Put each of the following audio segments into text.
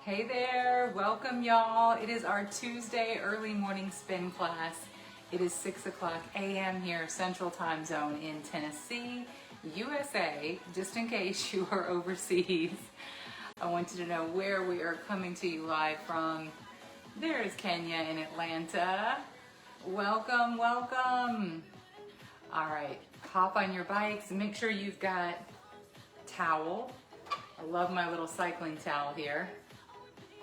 Hey there, welcome y'all. It is our Tuesday early morning spin class. It is 6 o'clock a.m. here, Central Time Zone in Tennessee, USA. Just in case you are overseas, I want you to know where we are coming to you live from. There's Kenya in Atlanta. Welcome, welcome. All right, hop on your bikes. Make sure you've got towel. I love my little cycling towel here.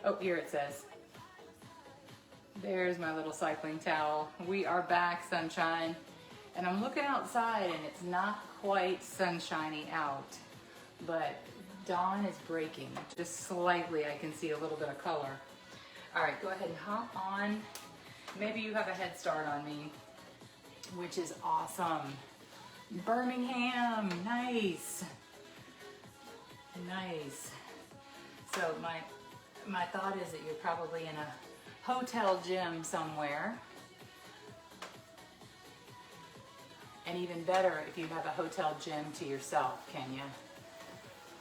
Oh, here it says. There's my little cycling towel. We are back, sunshine. And I'm looking outside and it's not quite sunshiny out, but dawn is breaking. Just slightly, I can see a little bit of color. All right, go ahead and hop on. Maybe you have a head start on me, which is awesome. Birmingham, nice. Nice. So my thought is that you're probably in a hotel gym somewhere. And even better if you have a hotel gym to yourself, Kenya.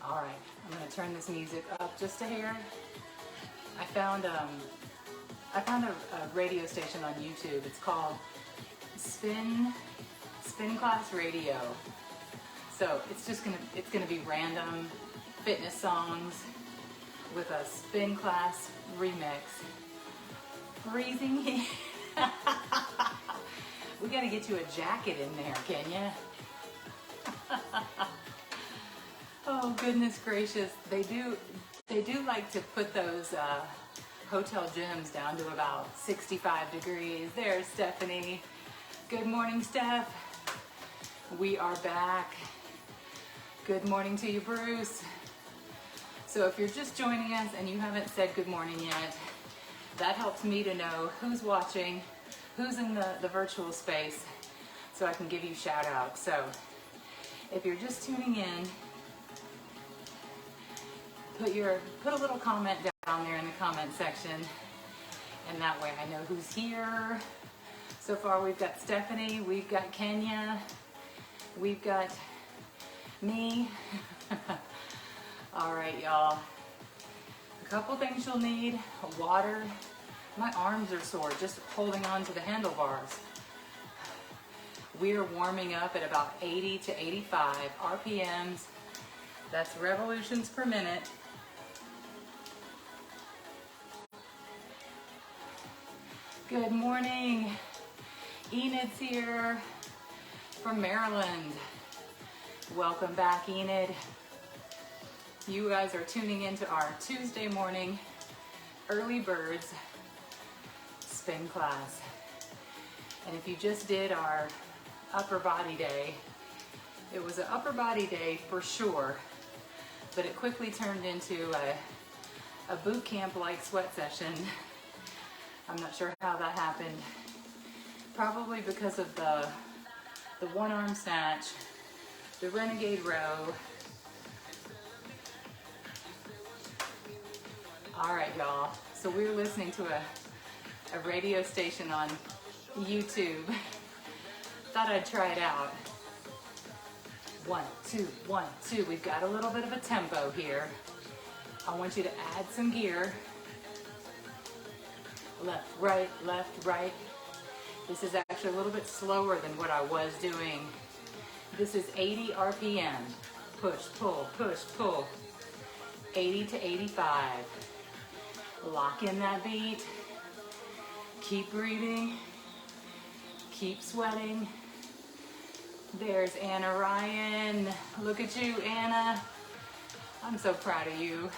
All right, I'm gonna turn this music up just a hair. I found a radio station on YouTube. It's called Spin Class Radio. So it's gonna be random fitness songs with a spin class remix. Freezing heat. We gotta get you a jacket in there, Kenya. Oh goodness gracious, they do like to put those hotel gyms down to about 65 degrees. There's Stephanie. Good morning, Steph. We are back. Good morning to you, Bruce. So if you're just joining us and you haven't said good morning yet, that helps me to know who's watching, who's in the virtual space, so I can give you shout outs. So if you're just tuning in, put a little comment down there in the comment section, and that way I know who's here. So far we've got Stephanie, we've got Kenya, we've got me. All right, y'all. A couple things you'll need: water. My arms are sore just holding on to the handlebars. We are warming up at about 80 to 85 RPMs. That's revolutions per minute. Good morning. Enid's here from Maryland. Welcome back, Enid. You guys are tuning into our Tuesday morning early birds spin class. And if you just did our upper body day, it was an upper body day for sure, but it quickly turned into a boot camp like sweat session. I'm not sure how that happened. Probably because of the one arm snatch, the renegade row. All right, y'all. So we're listening to a radio station on YouTube. Thought I'd try it out. 1, 2, 1, 2. We've got a little bit of a tempo here. I want you to add some gear. Left, right. This is actually a little bit slower than what I was doing. This is 80 RPM. Push, pull, push, pull. 80 to 85. Lock in that beat. Keep breathing. Keep sweating. There's Anna Ryan. Look at you, Anna. I'm so proud of you.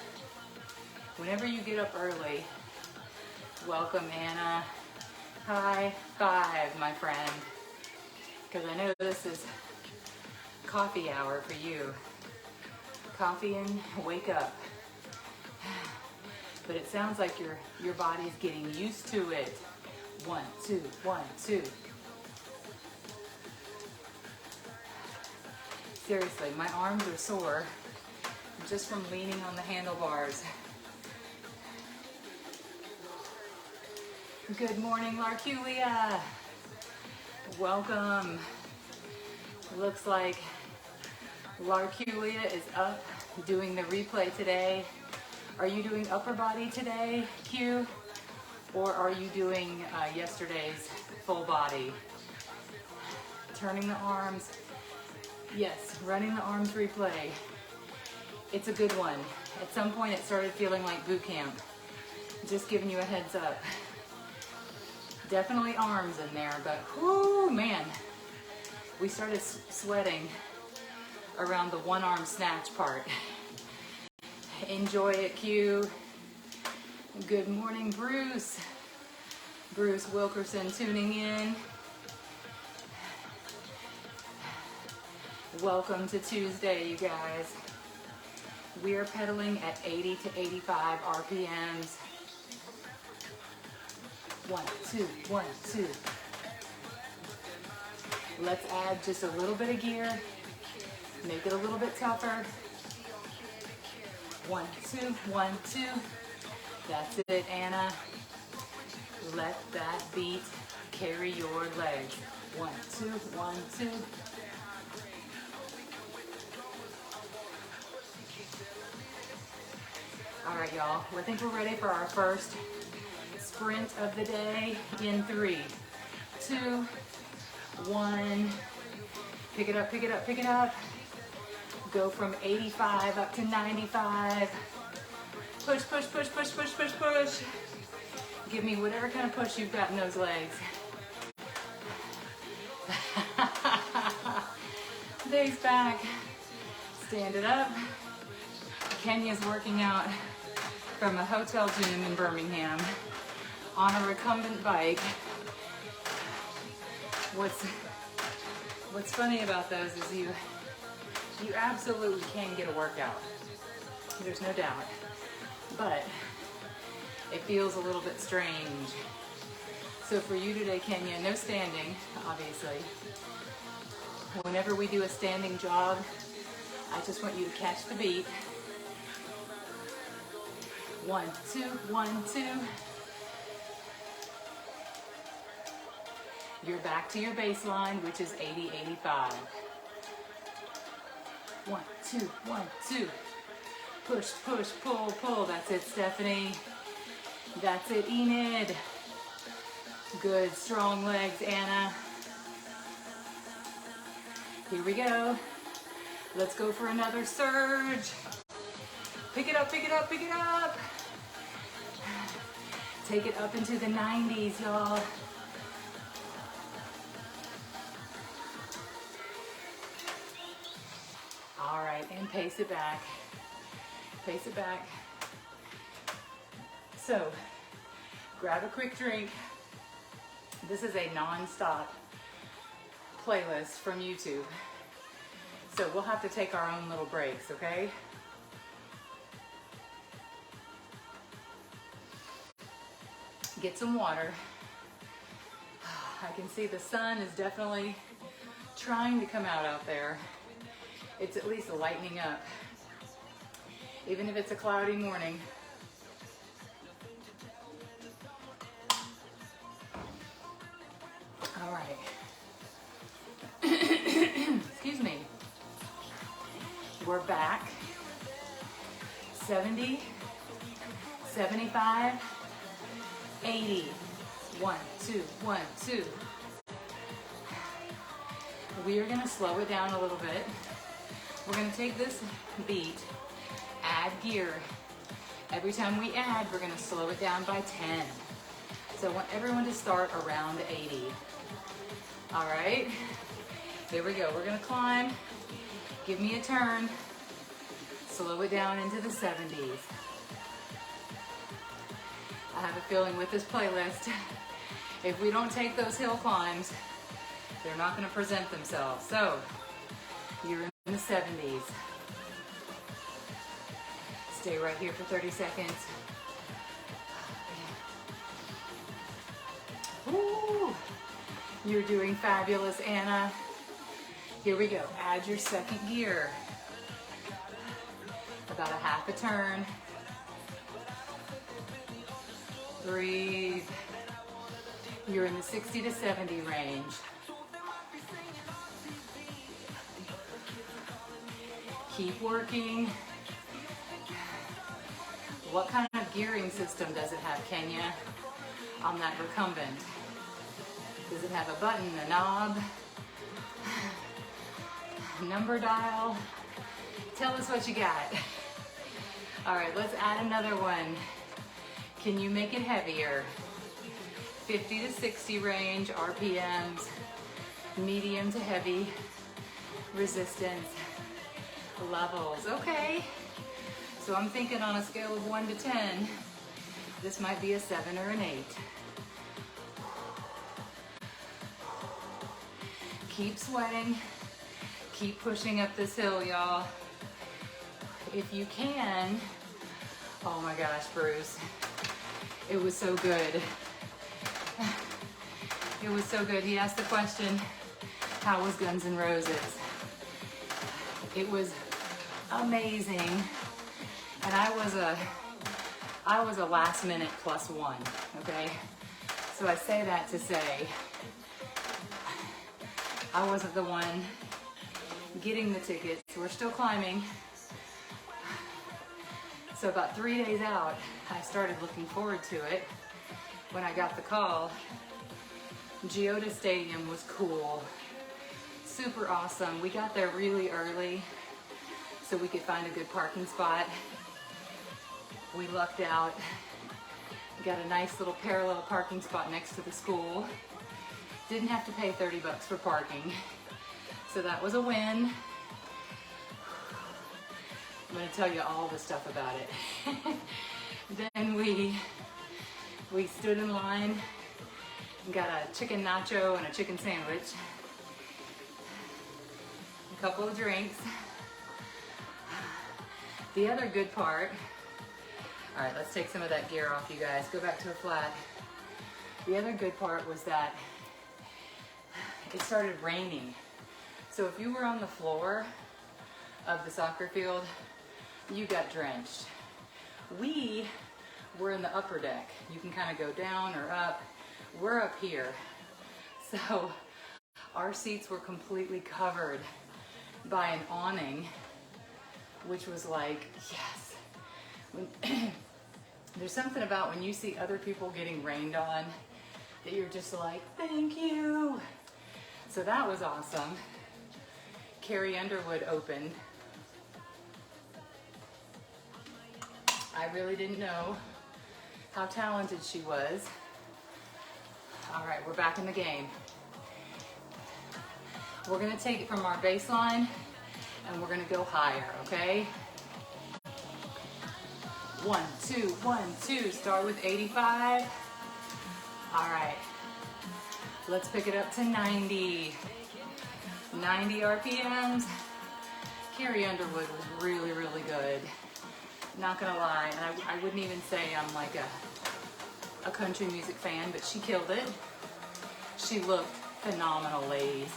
Whenever you get up early, welcome, Anna. High five, my friend. Because I know this is coffee hour for you. Coffee and wake up. But it sounds like your body's getting used to it. 1, 2, 1, 2. Seriously, my arms are sore just from leaning on the handlebars. Good morning, Larculia. Welcome. Looks like Larculia is up doing the replay today. Are you doing upper body today, Q? Or are you doing yesterday's full body? Turning the arms. Yes, running the arms replay. It's a good one. At some point it started feeling like boot camp. Just giving you a heads up. Definitely arms in there, but whoo, man. We started sweating around the one arm snatch part. Enjoy it, Q. Good morning, Bruce. Bruce Wilkerson tuning in. Welcome to Tuesday, you guys. We are pedaling at 80 to 85 RPMs. 1, 2, 1, 2. Let's add just a little bit of gear. Make it a little bit tougher. 1, 2, 1, 2. That's it, Anna. Let that beat carry your legs. 1, 2, 1, 2. All right, y'all. I think we're ready for our first sprint of the day in 3, 2, 1. Pick it up, pick it up, pick it up. Go from 85 up to 95. Push, push, push, push, push, push, push. Give me whatever kind of push you've got in those legs. Dave's back. Stand it up. Kenya's working out from a hotel gym in Birmingham on a recumbent bike. What's funny about those is you absolutely can get a workout. There's no doubt. But it feels a little bit strange. So for you today, Kenya, no standing, obviously. Whenever we do a standing jog, I just want you to catch the beat. 1, 2, 1, 2. You're back to your baseline, which is 80, 85. 1, 2, 1, 2. Push, push, pull, pull. That's it, Stephanie. That's it, Enid. Good, strong legs, Anna. Here we go. Let's go for another surge. Pick it up, pick it up, pick it up. Take it up into the 90s, y'all. All right, and pace it back. Pace it back. So, grab a quick drink. This is a non-stop playlist from YouTube. So we'll have to take our own little breaks, okay? Get some water. I can see the sun is definitely trying to come out there. It's at least lightening up, even if it's a cloudy morning. All right. Excuse me. We're back. 70, 75, 80. 1, 2, 1, 2. We are going to slow it down a little bit. We're going to take this beat, add gear. Every time we add, we're going to slow it down by 10. So I want everyone to start around 80. All right, here we go. We're going to climb. Give me a turn. Slow it down into the 70s. I have a feeling with this playlist, if we don't take those hill climbs, they're not going to present themselves. So, you're in the 70s. Stay right here for 30 seconds. Ooh, you're doing fabulous, Anna. Here we go. Add your second gear. About a half a turn. Breathe. You're in the 60 to 70 range. Keep working. What kind of gearing system does it have, Kenya, on that recumbent? Does it have a button, a knob, number dial? Tell us what you got. All right, let's add another one. Can you make it heavier? 50 to 60 range, RPMs, medium to heavy, resistance, levels. Okay, so I'm thinking on a scale of 1 to 10, this might be a 7 or an 8. Keep sweating, keep pushing up this hill, y'all. If you can, oh my gosh, Bruce, it was so good. It was so good. He asked the question, how was Guns N' Roses? It was amazing. And I was a last minute +1, okay? So I say that to say, I wasn't the one getting the tickets. We're still climbing. So about 3 days out, I started looking forward to it. When I got the call, Geoda Stadium was cool, super awesome. We got there really early so we could find a good parking spot. We lucked out, got a nice little parallel parking spot next to the school. Didn't have to pay 30 bucks for parking, so that was a win. I'm gonna tell you all the stuff about it. Then we stood in line, got a chicken nacho and a chicken sandwich, a couple of drinks. The other good part, all right, let's take some of that gear off, you guys. Go back to a flat. The other good part was that it started raining. So if you were on the floor of the soccer field, you got drenched. We were in the upper deck. You can kind of go down or up. We're up here. So our seats were completely covered by an awning, which was like, yes. There's something about when you see other people getting rained on that you're just like, thank you. So that was awesome. Carrie Underwood opened. I really didn't know how talented she was. All right, we're back in the game. We're gonna take it from our baseline and we're gonna go higher, okay? 1, 2, 1, 2, start with 85. All right, let's pick it up to 90. 90 RPMs. Carrie Underwood was really, really good. Not gonna lie, and I wouldn't even say I'm like a country music fan, but she killed it. She looked phenomenal, ladies.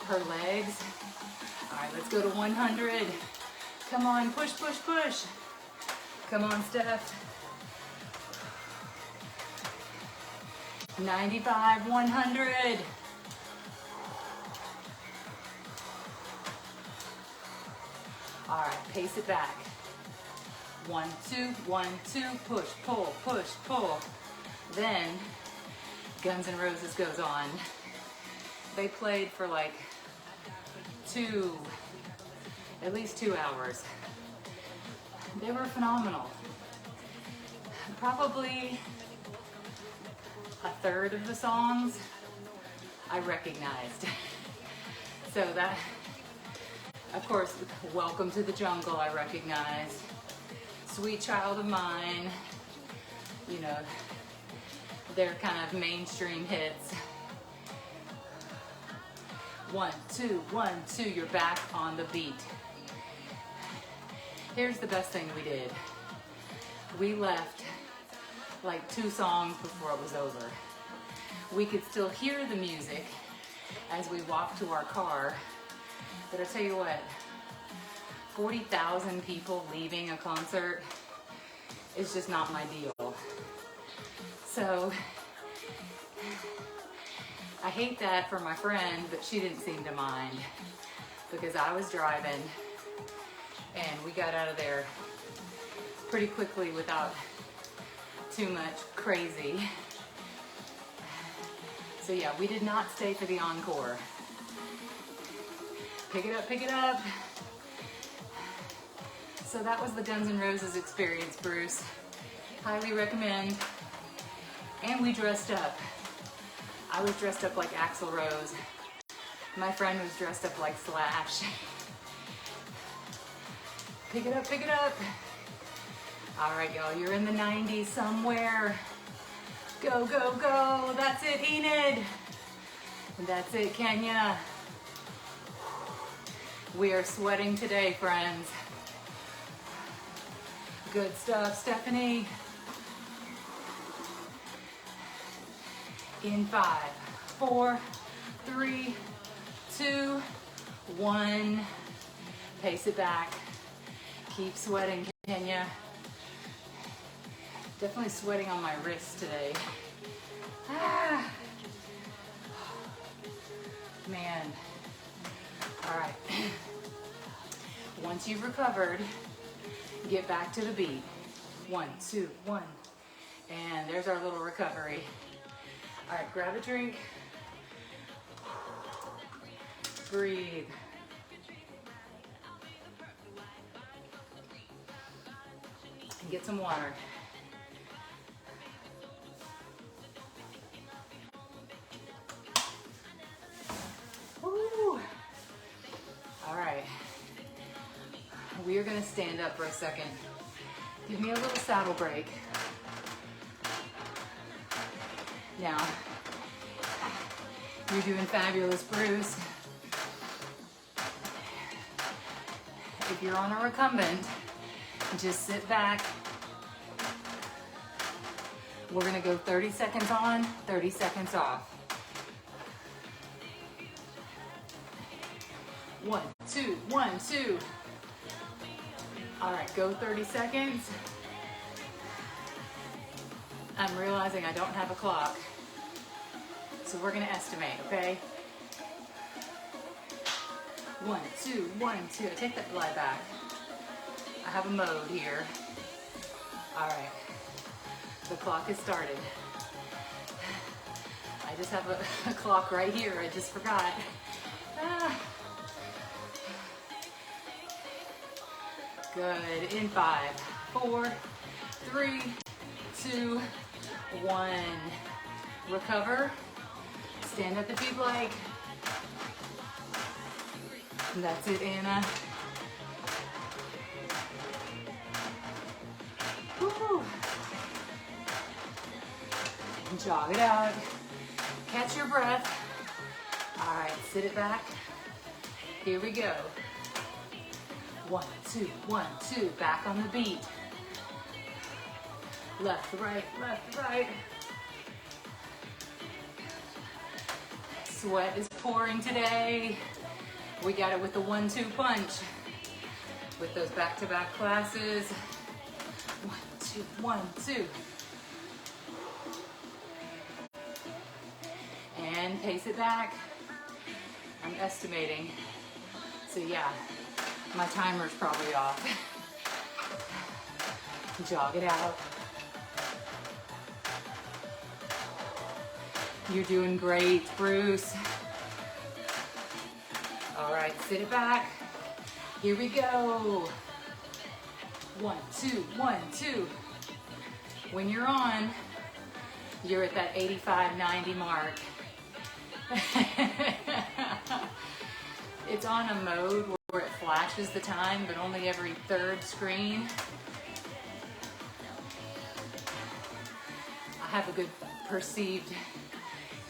Her legs. All right, let's go to 100. Come on, push, push, push. Come on, Steph. 95, 100. All right, pace it back. 1, 2, 1, 2, push, pull, push, pull. Then Guns N' Roses goes on. They played for like at least 2 hours. They were phenomenal. Probably a third of the songs I recognized. So that, of course, Welcome to the Jungle I recognized. Sweet Child of Mine, you know, they're kind of mainstream hits. 1, 2, 1, 2, you're back on the beat. Here's the best thing we did. We left like 2 songs before it was over. We could still hear the music as we walked to our car, but I tell you what, 40,000 people leaving a concert is just not my deal. So I hate that for my friend, but she didn't seem to mind because I was driving and we got out of there pretty quickly without too much crazy. So yeah, we did not stay for the encore. Pick it up, pick it up. So that was the Guns N' Roses experience, Bruce. Highly recommend. And we dressed up. I was dressed up like Axl Rose. My friend was dressed up like Slash. Pick it up, pick it up. All right, y'all, you're in the 90s somewhere. Go, go, go. That's it, Enid. And that's it, Kenya. We are sweating today, friends. Good stuff, Stephanie. In 5, 4, 3, 2, 1. Pace it back. Keep sweating, Kenya. Definitely sweating on my wrist today. Ah. Man. All right. Once you've recovered, get back to the beat. 1, 2, 1. And there's our little recovery. All right, grab a drink. Breathe. And get some water. Woo. All right. We are going to stand up for a second. Give me a little saddle break. Now, you're doing fabulous, Bruce. If you're on a recumbent, just sit back. We're gonna go 30 seconds on, 30 seconds off. 1, 2, 1, 2. All right, go 30 seconds. I'm realizing I don't have a clock. So we're gonna estimate, okay? 1, 2, 1, 2. Take that lie back. I have a mode here. All right, the clock has started. I just have a clock right here. I just forgot. Ah. Good. In 5, 4, 3, 2, 1. Recover. Stand up if you'd like. That's it, Anna. Woo. Jog it out. Catch your breath. All right, sit it back. Here we go. 1, 2, 1, 2. Back on the beat. Left, right, left, right. Sweat is pouring today. We got it with the 1-2 punch. With those back-to-back classes. 1, 2, 1, 2. And pace it back. I'm estimating. So yeah, my timer's probably off. Jog it out. You're doing great, Bruce. All right, sit it back. Here we go. 1, 2, 1, 2. When you're on, you're at that 85, 90 mark. It's on a mode where it flashes the time, but only every third screen. I have a good perceived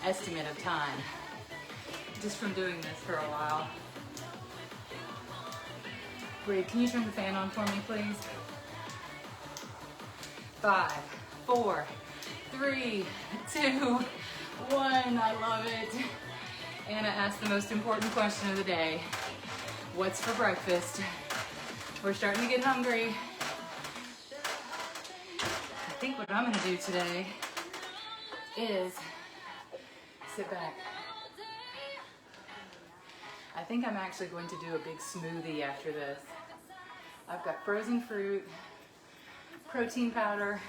estimate of time just from doing this for a while. Breathe. Can you turn the fan on for me, please? 5, 4, 3, 2, 1. I love it. Anna asked the most important question of the day. What's for breakfast? We're starting to get hungry. I think what I'm gonna do today is sit back. I think I'm actually going to do a big smoothie after this. I've got frozen fruit. protein powder.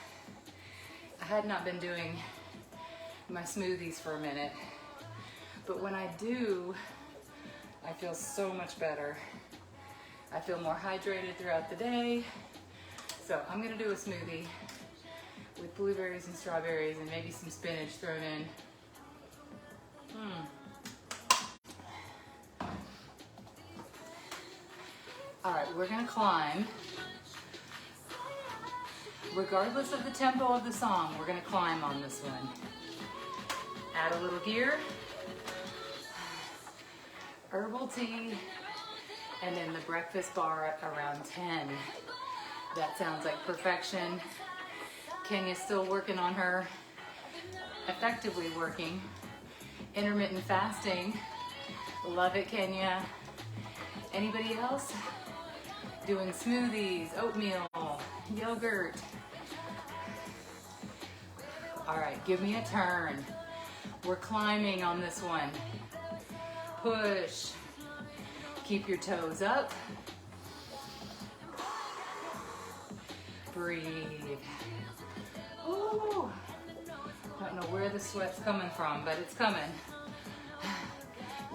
I had not been doing my smoothies for a minute, but when I do, I feel so much better. I feel more hydrated throughout the day. So I'm gonna do a smoothie with blueberries and strawberries and maybe some spinach thrown in. All right, we're gonna climb. Regardless of the tempo of the song, we're gonna climb on this one. Add a little gear, herbal tea, and then the breakfast bar at around 10. That sounds like perfection. Kenya's still working on her, effectively working, intermittent fasting. Love it, Kenya. Anybody else? Doing smoothies, oatmeal, yogurt. All right, give me a turn. We're climbing on this one. Push. Keep your toes up. Breathe. Ooh. Don't know where the sweat's coming from, but it's coming.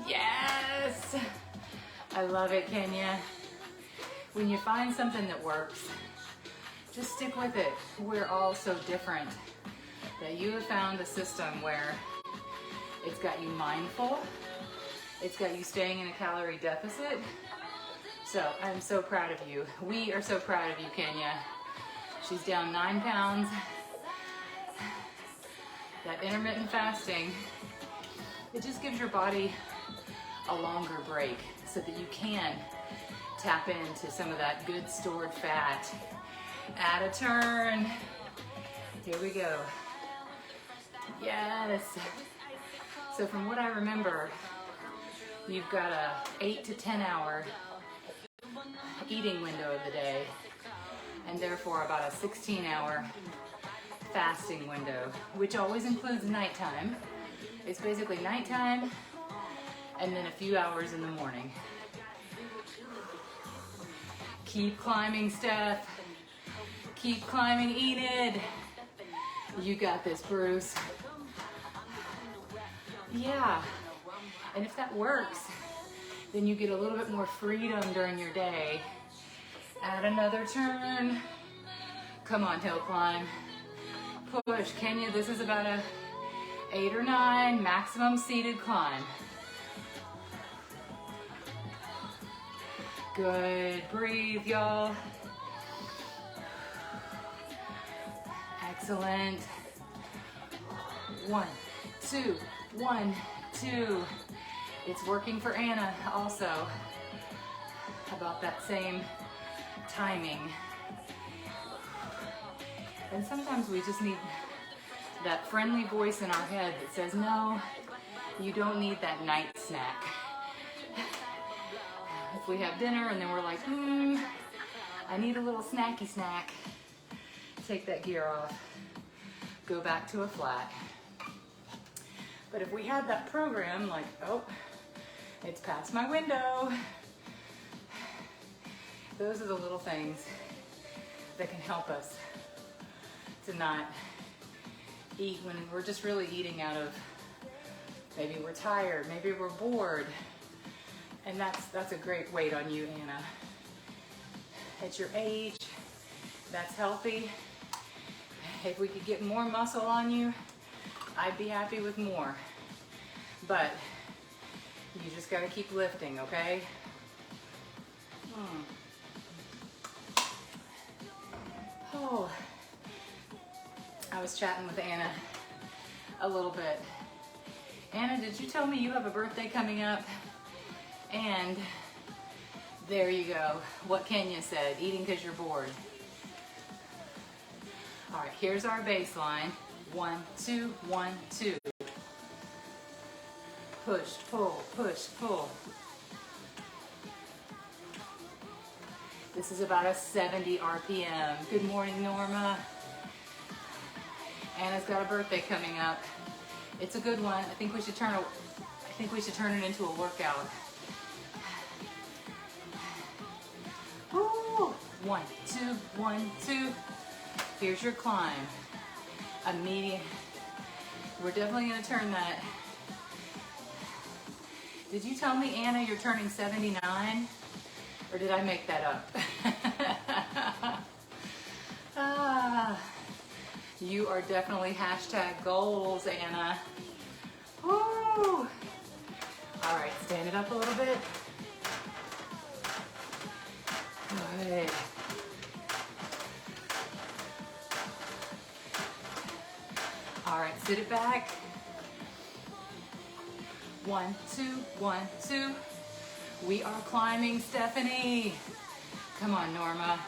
Yes! I love it, Kenya. When you find something that works, just stick with it. We're all so different. That you have found a system where it's got you mindful, it's got you staying in a calorie deficit. So I'm so proud of you. We are so proud of you, Kenya. She's down 9 pounds. That intermittent fasting, it just gives your body a longer break so that you can tap into some of that good stored fat. Add a turn. Here we go. Yes. So from what I remember, you've got a 8 to 10 hour eating window of the day, and therefore about a 16-hour fasting window, which always includes nighttime. It's basically nighttime and then a few hours in the morning. Keep climbing, Steph. Keep climbing, Enid. You got this, Bruce. Yeah, and if that works, then you get a little bit more freedom during your day. Add another turn. Come on, hill climb. Push, Kenya, this is about a 8 or 9 maximum seated climb. Good, breathe, y'all. Excellent. 1, 2, 1, 2. It's working for Anna also. About that same timing. And sometimes we just need that friendly voice in our head that says, no, you don't need that night snack. If we have dinner and then we're like, I need a little snacky snack. Take that gear off. Go back to a flat. But if we had that program, like, oh, it's past my window. Those are the little things that can help us to not eat when we're just really eating out of, maybe we're tired, maybe we're bored. And that's a great weight on you, Anna. At your age, that's healthy. If we could get more muscle on you, I'd be happy with more. But you just gotta keep lifting, okay? Oh, I was chatting with Anna a little bit. Anna, did you tell me you have a birthday coming up? And there you go, what Kenya said, eating because you're bored. All right, here's our baseline. 1, 2, 1, 2. Push, pull, push, pull. This is about a 70 RPM. Good morning, Norma. Anna's got a birthday coming up. It's a good one. I think we should turn it into a workout. Woo! 1, 2, 1, 2. Here's your climb. A medium. We're definitely gonna turn that. Did you tell me, Anna, you're turning 79? Or did I make that up? You are definitely hashtag goals, Anna. Woo! All right, stand it up a little bit. Good. All right, sit it back. 1, 2, 1, 2. We are climbing, Stephanie. Come on, Norma.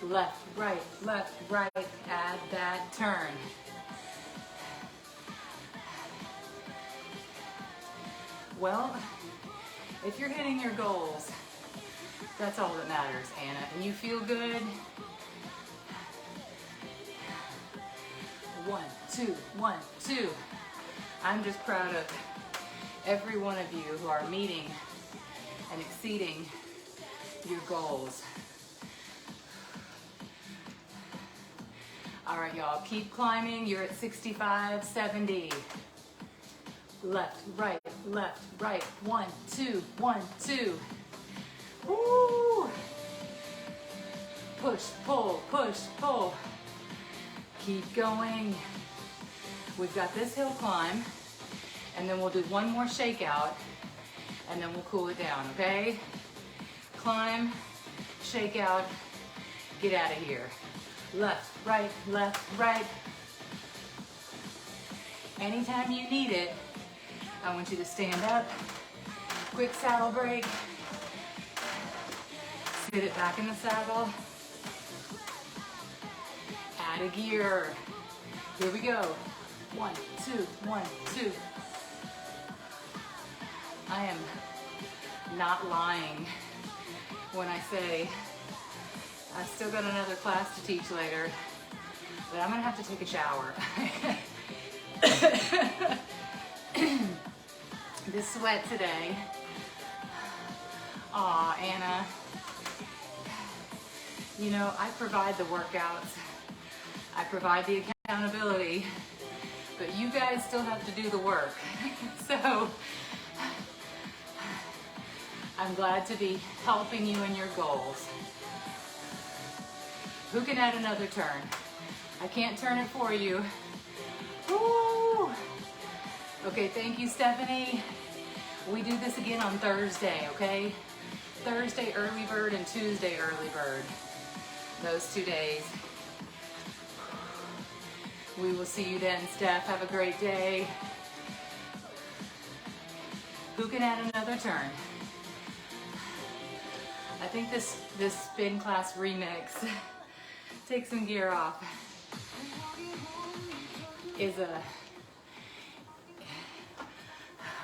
Left, right, add that turn. Well, if you're hitting your goals, that's all that matters, Anna. And you feel good? 1, 2, 1, 2. I'm just proud of every one of you who are meeting and exceeding your goals. All right, y'all, keep climbing. You're at 65, 70. Left, right, 1, 2, 1, 2. Woo! Push, pull, push, pull. Keep going. We've got this hill climb, and then we'll do one more shakeout, and then we'll cool it down, okay? Climb, shakeout, get out of here. Left, right, left, right. Anytime you need it, I want you to stand up, quick saddle break, sit it back in the saddle, add a gear. Here we go. 1, 2, 1, 2. I am not lying when I say I've still got another class to teach later, but I'm gonna have to take a shower. This sweat today. Aw, Anna. You know, I provide the workouts. I provide the accountability, but you guys still have to do the work. So, I'm glad to be helping you in your goals. Who can add another turn? I can't turn it for you. Woo! Okay, thank you, Stephanie. We do this again on Thursday, okay? Thursday early bird and Tuesday early bird. Those 2 days. We will see you then, Steph. Have a great day. Who can add another turn? I think this spin class remix, take some gear off, is a,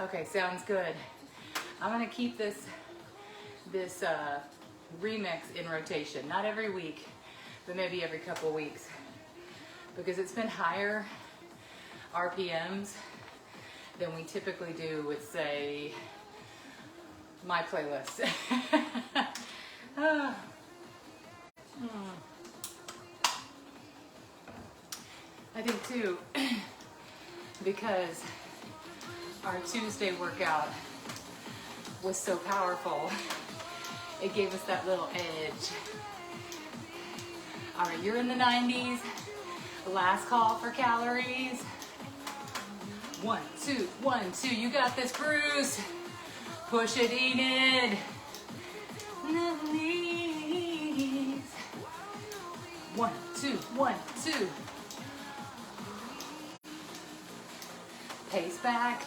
okay, sounds good. I'm gonna keep this remix in rotation, not every week, but maybe every couple weeks, because it's been higher RPMs than we typically do with, say, my playlist. I think too, because our Tuesday workout was so powerful, it gave us that little edge. All right, you're in the 90s. Last call for calories. 1, 2, 1, 2. You got this, Bruce. Push it, Enid. No knees. 1, 2, 1, 2. Pace back.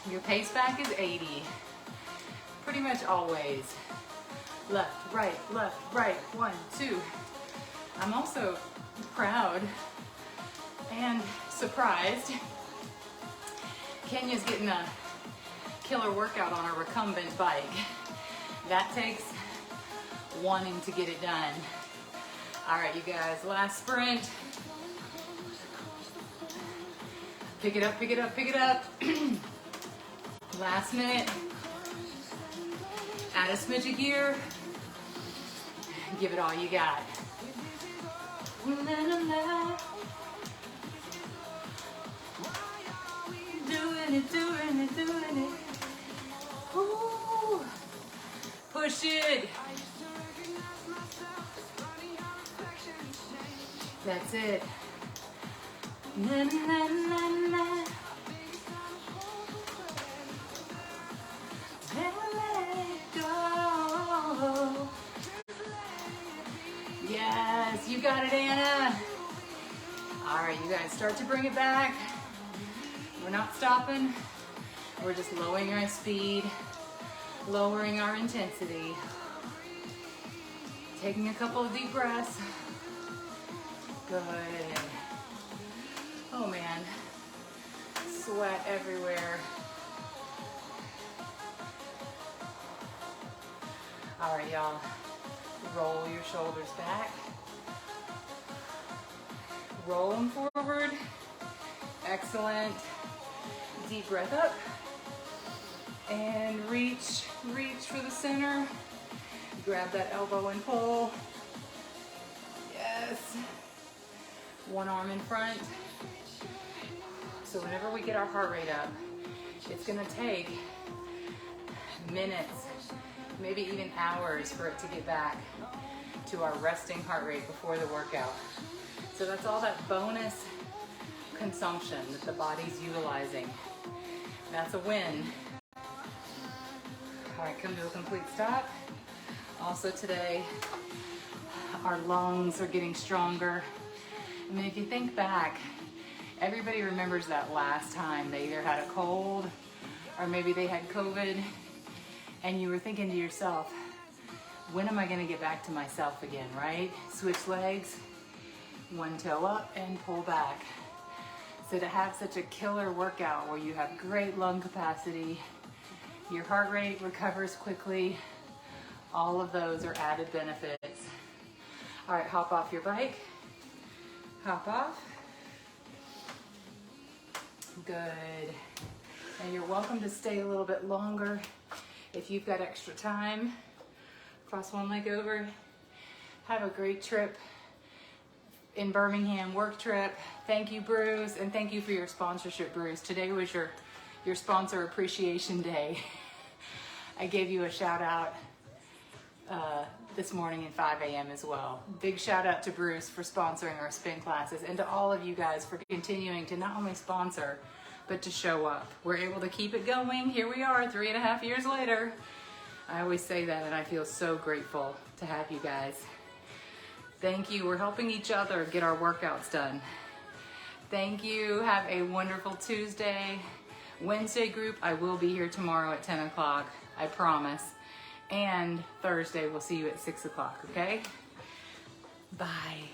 Your pace back is 80. Pretty much always. Left, right, 1, 2. I'm also proud and surprised. Kenya's getting a killer workout on a recumbent bike. That takes wanting to get it done. All right, you guys, last sprint. Pick it up, pick it up, pick it up. Last minute. Add a smidge of gear. Give it all you got. La-la-la. Doing it, doing it, doing it. Ooh. Push it. That's it. Na, na, na, na. Let it go. Yes, you got it, Anna. All right, you guys start to bring it back. We're not stopping. We're just lowering our speed, lowering our intensity. Taking a couple of deep breaths. Good. Oh man, sweat everywhere. All right, y'all, roll your shoulders back. Roll them forward. Excellent. Deep breath up. And reach for the center. Grab that elbow and pull. Yes. One arm in front. So whenever we get our heart rate up, it's gonna take minutes, maybe even hours for it to get back to our resting heart rate before the workout. So that's all that bonus consumption that the body's utilizing. That's a win. All right, come to a complete stop. Also today, our lungs are getting stronger. I mean, if you think back, everybody remembers that last time they either had a cold or maybe they had COVID, and you were thinking to yourself, when am I gonna get back to myself again, right? Switch legs, one toe up and pull back. So to have such a killer workout where you have great lung capacity, your heart rate recovers quickly, all of those are added benefits. All right, hop off your bike. Hop off. Good. And you're welcome to stay a little bit longer if you've got extra time. Cross one leg over. Have a great trip in Birmingham, work trip. Thank you, Bruce, and thank you for your sponsorship, Bruce. Today was your sponsor appreciation day. I gave you a shout out this morning at 5 a.m. as well. Big shout out to Bruce for sponsoring our spin classes, and to all of you guys for continuing to not only sponsor, but to show up. We're able to keep it going. Here we are 3.5 years later. I always say that, and I feel so grateful to have you guys. Thank you. We're helping each other get our workouts done. Thank you. Have a wonderful Tuesday. Wednesday group, I will be here tomorrow at 10 o'clock. I promise. And Thursday, we'll see you at 6 o'clock, okay? Bye.